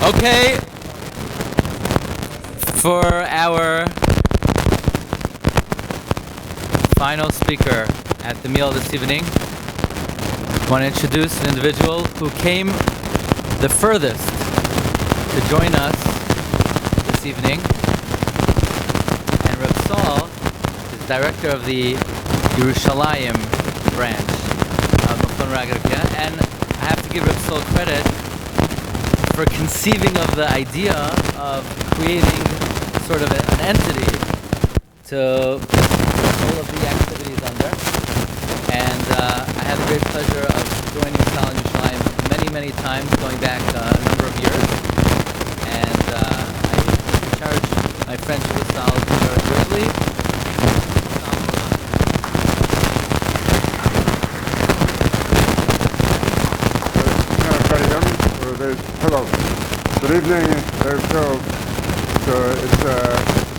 Okay, for our final speaker at the meal this evening, I want to introduce an individual who came the furthest to join us this evening. And Reb Saul is director of the Yerushalayim branch of Machon Maggid Harakiah, and I have to give Reb Saul credit for conceiving of the idea of creating sort of an entity to put all of the activities under. And I had the great pleasure of joining Saul in Yerushalayim many times, going back a number of years. And I cherish my friendship with Saul very greatly. Hello. Good evening. So it's a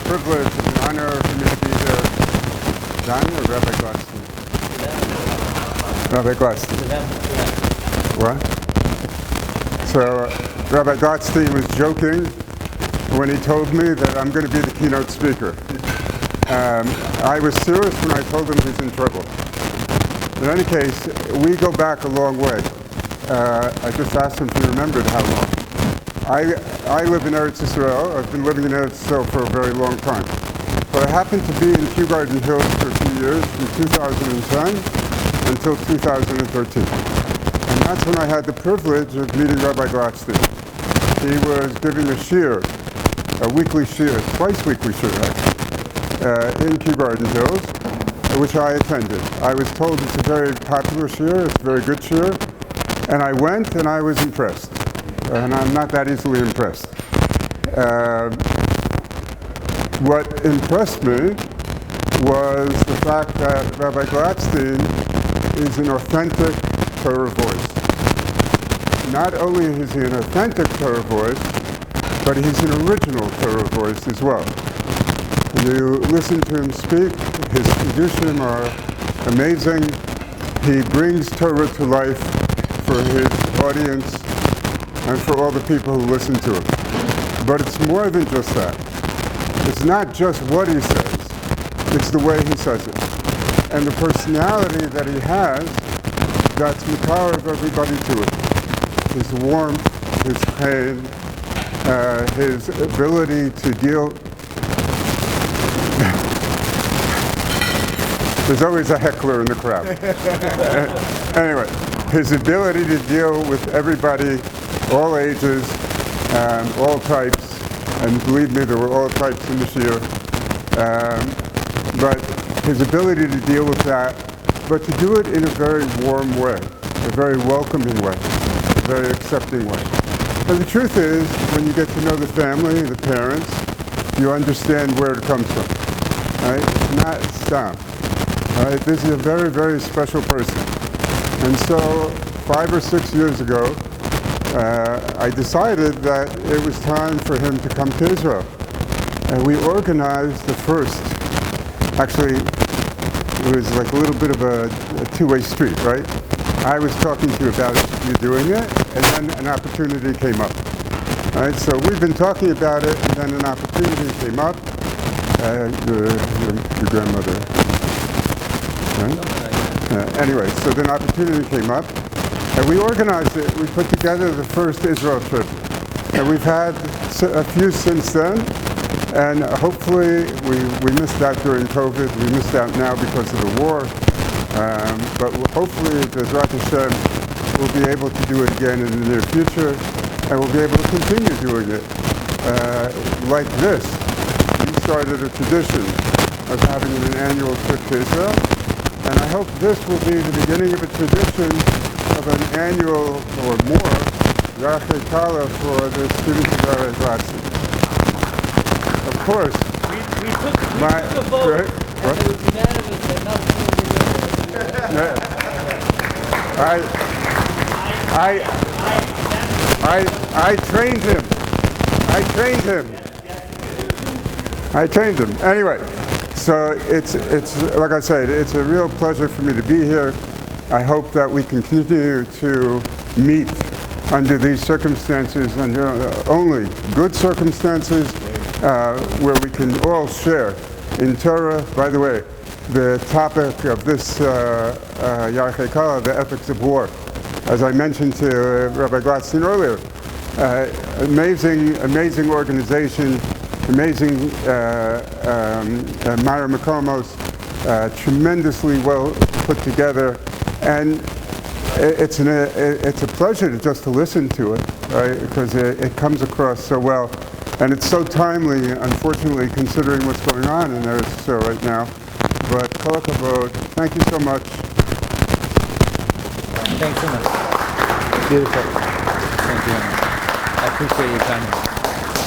privilege, it's an honor for me to be here. John or Rabbi Glatstein? Rabbi Glatstein. What? So Rabbi Glatstein was joking when he told me that I'm going to be the keynote speaker. I was serious when I told him he's in trouble. In any case, we go back a long way. I just asked him if he remembered how long. I live in Eretz Yisrael. I've been living in Eretz Yisrael for a very long time. But I happened to be in Kew Garden Hills for a few years, from 2010 until 2013. And that's when I had the privilege of meeting Rabbi Glatstein. He was giving a shiur, a weekly shiur, twice weekly shiur actually, in Kew Garden Hills, which I attended. I was told it's a very popular shiur, it's a very good shiur. And I went and I was impressed. And I'm not that easily impressed. What impressed me was the fact that Rabbi Glatstein is an authentic Torah voice. Not only is he an authentic Torah voice, but he's an original Torah voice as well. You listen to him speak, his Chidushim are amazing. He brings Torah to life for his audience and for all the people who listen to him. But it's more than just that. It's not just what he says, it's the way he says it. And the personality that he has, that's makar of everybody to it. His warmth, his pain, his ability to deal. There's always a heckler in the crowd. Anyway. His ability to deal with everybody, all ages, all types, and believe me, there were all types in the shiur. But his ability to deal with that, but to do it in a very warm way, a very welcoming way, a very accepting way. And the truth is, when you get to know the family, the parents, you understand where it comes from. Right? It's not stam. Right? This is a very special person. And so 5 or 6 years ago, I decided that it was time for him to come to Israel. And we organized the first, actually, it was like a little bit of a two-way street, right? I was talking to you about you doing it, and then an opportunity came up. Right? So we've been talking about it, and then an opportunity came up. Your grandmother, right? Anyway, so then an opportunity came up, and we organized it. We put together the first Israel trip. And we've had a few since then, and hopefully we missed out during COVID. We missed out now because of the war. But hopefully, Bezrat Hashem, we'll be able to do it again in the near future, and we'll be able to continue doing it like this. We started a tradition of having an annual trip to Israel. And I hope this will be the beginning of a tradition of an annual or more Yarchei Kallah for the students of Rabbi Glatstein. Of course, we took a vote, right? And it was unanimous that nothing I trained him. Anyway. So it's like I said, it's a real pleasure for me to be here. I hope that we continue to meet under these circumstances, under only good circumstances, where we can all share in Torah. By the way, the topic of this Yarchei Kallah, the ethics of war, as I mentioned to Rabbi Glatstein earlier, amazing organization, amazing Myra Makomos, tremendously well put together, and it's a pleasure just to listen to it, right? Because it comes across so well, and it's so timely, unfortunately, considering what's going on in Eretz Yisrael right now. But Kol HaKavod, thank you so much. Thanks so much. Beautiful. Thank you. I appreciate your time.